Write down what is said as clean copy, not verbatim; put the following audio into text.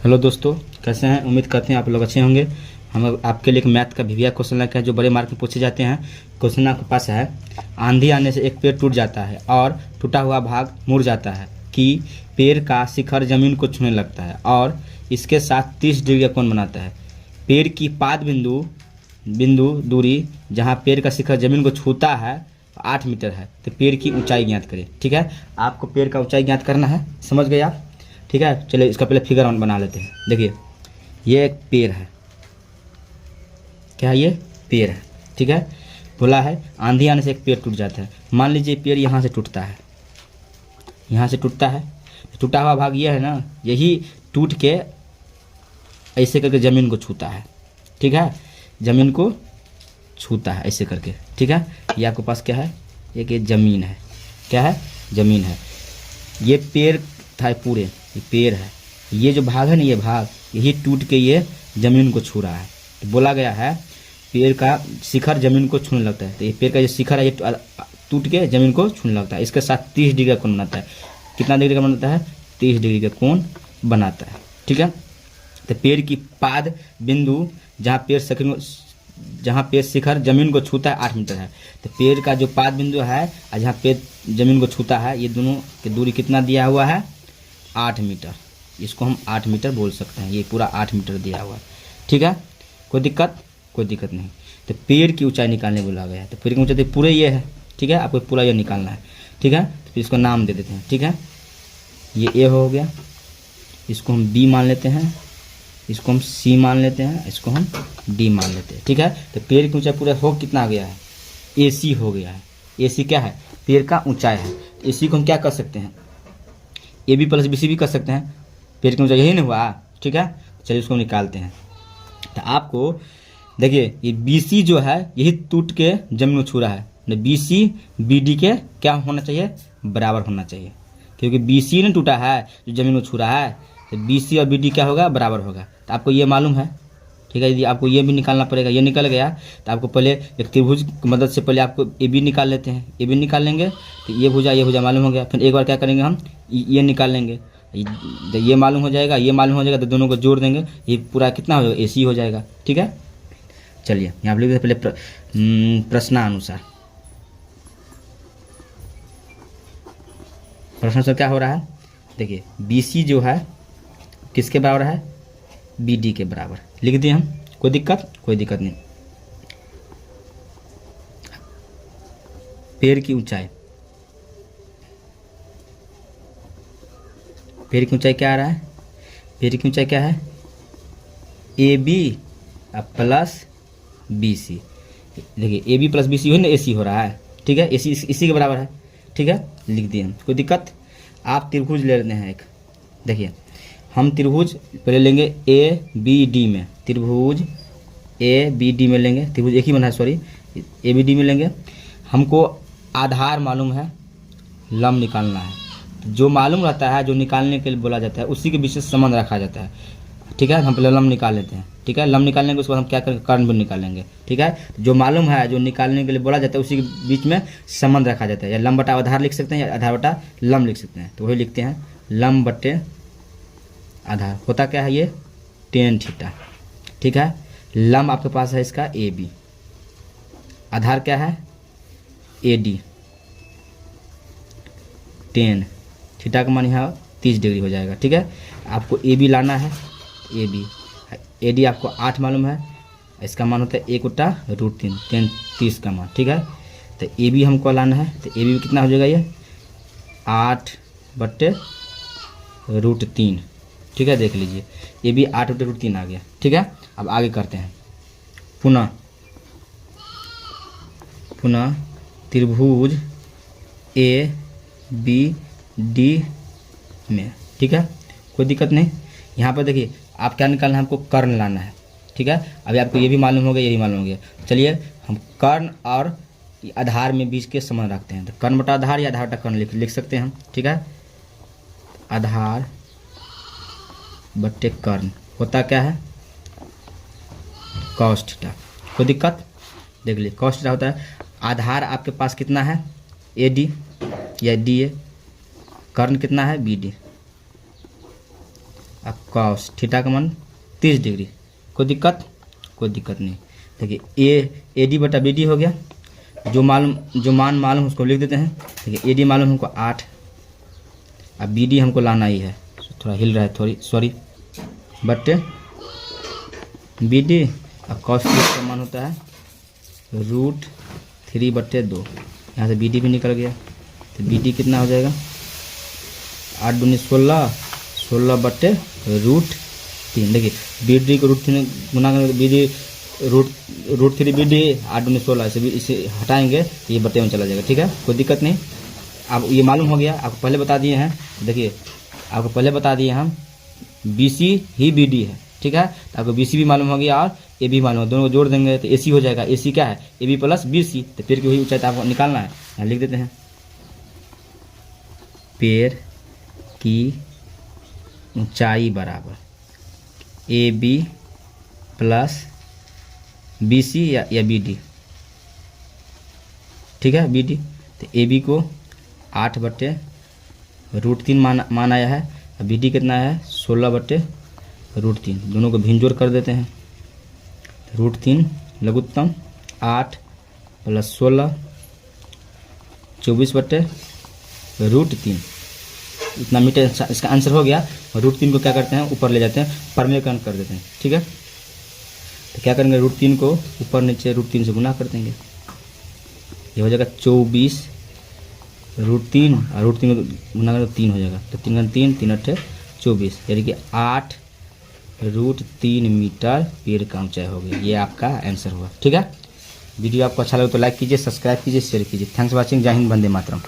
Hello दोस्तों, कैसे हैं? उम्मीद करते हैं आप लोग अच्छे होंगे। हम आपके लिए एक मैथ का भिविया क्वेश्चन लेकर जो बड़े मार्क में पूछे जाते हैं। क्वेश्चन आपके पास है, आंधी आने से एक पेड़ टूट जाता है और टूटा हुआ भाग मुड़ जाता है कि पेड़ का शिखर जमीन को छूने लगता है और इसके साथ 30 डिग्री का कोण बनाता है। पेड़ की पाद बिंदु दूरी जहाँ पेड़ का शिखर जमीन को छूता है 8 मीटर है, तो पेड़ की ऊंचाई ज्ञात करें। ठीक है, आपको पेड़ का ऊंचाई ज्ञात करना है, समझ गए आप? ठीक है, चलिए इसका पहले फिगर बना लेते हैं। देखिए, ये एक पेड़ है, क्या है? ये पेड़ है। ठीक है, बोला है आंधी आने से एक पेड़ टूट जाता है। मान लीजिए पेड़ यहाँ से टूटता है, यहाँ से टूटता है, टूटा हुआ भाग ये है ना, यही टूट के ऐसे करके ज़मीन को छूता है। ठीक है, ज़मीन को छूता है ऐसे करके। ठीक है, ये आपके पास क्या है? एक ये ज़मीन है, क्या है? ज़मीन है। ये पेड़ था पूरे, ये पेड़ है, ये जो भाग है ना, ये भाग यही टूट के ये ज़मीन को छू रहा है। तो बोला गया है पेड़ का शिखर ज़मीन को छूने लगता है, तो ये पेड़ का जो शिखर है ये टूट के ज़मीन को छूने लगता है। इसके साथ 30 डिग्री का कोण बनाता है। कितना डिग्री का बनाता है? 30 डिग्री का कोण बनाता है। ठीक है, तो पेड़ की पाद बिंदु जहाँ पेड़ शिखर जमीन को छूता है 8 मीटर है, तो पेड़ का जो पाद बिंदु है और जहाँ पेड़ जमीन को छूता है, ये दोनों की दूरी कितना दिया हुआ है? 8 मीटर। इसको हम 8 मीटर बोल सकते हैं, ये पूरा 8 मीटर दिया हुआ है। ठीक है, कोई दिक्कत? कोई दिक्कत नहीं। तो पेड़ की ऊंचाई निकालने बोला गया है, तो पेड़ की ऊंचाई तो पूरे ये है। ठीक है, आपको पूरा ये निकालना है। ठीक है, तो फिर इसको नाम दे देते हैं। ठीक है, ये ए हो गया, इसको हम बी मान लेते हैं, इसको हम सी मान लेते हैं, इसको हम डी मान लेते हैं। ठीक है, तो पेड़ की ऊंचाई पूरा हो कितना आ गया है? ए सी हो गया है। ए सी क्या है? पेड़ का ऊंचाई है। ए सी को हम क्या कर सकते हैं? A B plus B C भी कर सकते हैं। पेड़ की ऊंचाई यही नहीं हुआ? ठीक है, चलिए उसको निकालते हैं। तो आपको देखिए, ये बी सी जो है यही टूट के जमीन में छू रहा है। बी सी बी डी के क्या होना चाहिए? बराबर होना चाहिए, क्योंकि बी सी ने टूटा है जो जमीन में छू रहा है, तो बी सी और बी डी क्या होगा? बराबर होगा। तो आपको ये मालूम है। ठीक है, यदि आपको ये भी निकालना पड़ेगा, ये निकल गया तो आपको पहले एक त्रिभुज की मदद से पहले आपको ए बी निकाल लेते हैं। ए बी निकाल लेंगे तो ये भुजा मालूम हो गया। फिर एक बार क्या करेंगे, हम ये निकाल लेंगे, ये मालूम हो जाएगा, ये मालूम हो जाएगा, तो दोनों को जोड़ देंगे, ये पूरा कितना हो जाएगा? ए सी हो जाएगा। ठीक है, चलिए यहाँ पर लिखते पहले प्रश्नानुसार। प्रश्नानुसार क्या हो रहा है? देखिए, बी सी जो है किसके बराबर है? बी डी के बराबर लिख दिए हम। कोई दिक्कत? कोई दिक्कत नहीं। पेड़ की ऊंचाई, पेड़ की ऊंचाई क्या आ रहा है? पेड़ की ऊंचाई क्या है? A B plus B C. देखिए, A B plus B C हो ना, ए सी हो रहा है। ठीक है, ए सी इसी के बराबर है। ठीक है, लिख दिए हम। कोई दिक्कत? आप त्रिभुज ले लेते हैं एक। देखिए, हम त्रिभुज पहले लेंगे ए बी डी में, त्रिभुज ए बी डी में लेंगे। त्रिभुज एक ही बना है, सॉरी, ए बी डी में लेंगे। हमको आधार मालूम है, लंब निकालना है। जो मालूम रहता है, जो निकालने के लिए बोला जाता है, उसी के बीच संबंध रखा जाता है। ठीक है, हम पहले लंब निकाल लेते हैं। ठीक है, लंब निकालने के उसके बाद हम क्या करेंगे? कर्ण भी निकालेंगे। ठीक है, जो मालूम है, जो निकालने के लिए बोला जाता है, उसी के बीच में संबंध रखा जाता है। या लंब बटा आधार लिख सकते हैं, या आधार बटा लंब लिख सकते हैं। तो वही लिखते हैं, लंब बटे आधार होता क्या है? ये tan थीटा। ठीक है, लंब आपके पास है इसका ए बी, आधार क्या है? ए डी, tan थीटा का मान यहाँ 30 डिग्री हो जाएगा। ठीक है, आपको ए बी लाना है, ए डी आपको 8 मालूम है, इसका मान होता है 1/√3, tan 30 का मान। ठीक है, तो ए बी हमको लाना है, तो ए बी कितना हो जाएगा? ये 8/√3। ठीक है, देख लीजिए, ये भी 8/√3 आ गया। ठीक है, अब आगे करते हैं। पुनः त्रिभुज ए बी डी में। ठीक है, कोई दिक्कत नहीं। यहाँ पर देखिए, आप क्या निकालना है? हमको कर्ण लाना है। ठीक है, अभी आपको ये भी मालूम हो गया, यही मालूम हो गया। चलिए, हम कर्ण और आधार में बीच के संबंध रखते हैं। तो कर्ण बटा आधार या आधार बटा कर्ण लिख सकते हैं हम। ठीक है, आधार बट्टे कर्ण होता क्या है? cos theta. कोई दिक्कत? देख लीजिए, cos थीटा होता है। आधार आपके पास कितना है? ए डी या डी ए। कर्ण कितना है? B D. और कॉस थीटा का मान 30 डिग्री। कोई दिक्कत नहीं। देखिए ए डी बटा बी डी हो गया। जो मान मालूम उसको लिख देते हैं। देखिए ए डी मालूम हमको 8, अब बी डी हमको लाना ही है, थोड़ा हिल रहा है सॉरी, बटे बी डी और कॉस का मान होता है √3/2। यहाँ से बी डी भी निकल गया, तो बी डी कितना हो जाएगा 8 दूनी 16, 16/√3। देखिए बी डी को √3 गुना करके बी डी √3 बी डी 8 दूनी 16, इसे हटाएंगे ये बट्टे में चला जाएगा। ठीक है, कोई दिक्कत नहीं। अब ये मालूम हो गया, आपको पहले बता दिए हैं। देखिए आपको पहले बता दिए हम बी सी ही बी डी है। ठीक है, तो आपको बी सी भी मालूम हो गया और ए बी मालूम है, दोनों को जोड़ देंगे तो ए सी हो जाएगा। ए सी क्या है, A B plus B C. तो पेड़ की वही ऊंचाई आपको निकालना है, यहाँ लिख देते हैं पेड़ की ऊंचाई बराबर A B plus B C या बी डी। ठीक है, बी डी। तो ए बी को 8/√3 मान आया है, और बी डी कितना है 16/√3। दोनों को भिन्न जोड़ कर देते हैं। √3 लघुत्तम 8 + 16 24/√3। इतना मीटर इसका आंसर हो गया। और √3 को क्या करते हैं ऊपर ले जाते हैं, परमेकरण कर देते हैं। ठीक है, तो क्या करेंगे √3 को ऊपर नीचे √3 से गुना कर देंगे, ये हो जाएगा 24/√3 और √3 को गुना करें तो 3 हो जाएगा। तो 3 × 3 3 × 8 24, यानी कि 8√3 मीटर पेड़ का ऊंचाई हो गई। ये आपका आंसर हुआ। ठीक है, वीडियो आपको अच्छा लगे तो लाइक कीजिए, सब्सक्राइब कीजिए, शेयर कीजिए। Thanks for watching. जय हिंद, वंदे मातरम।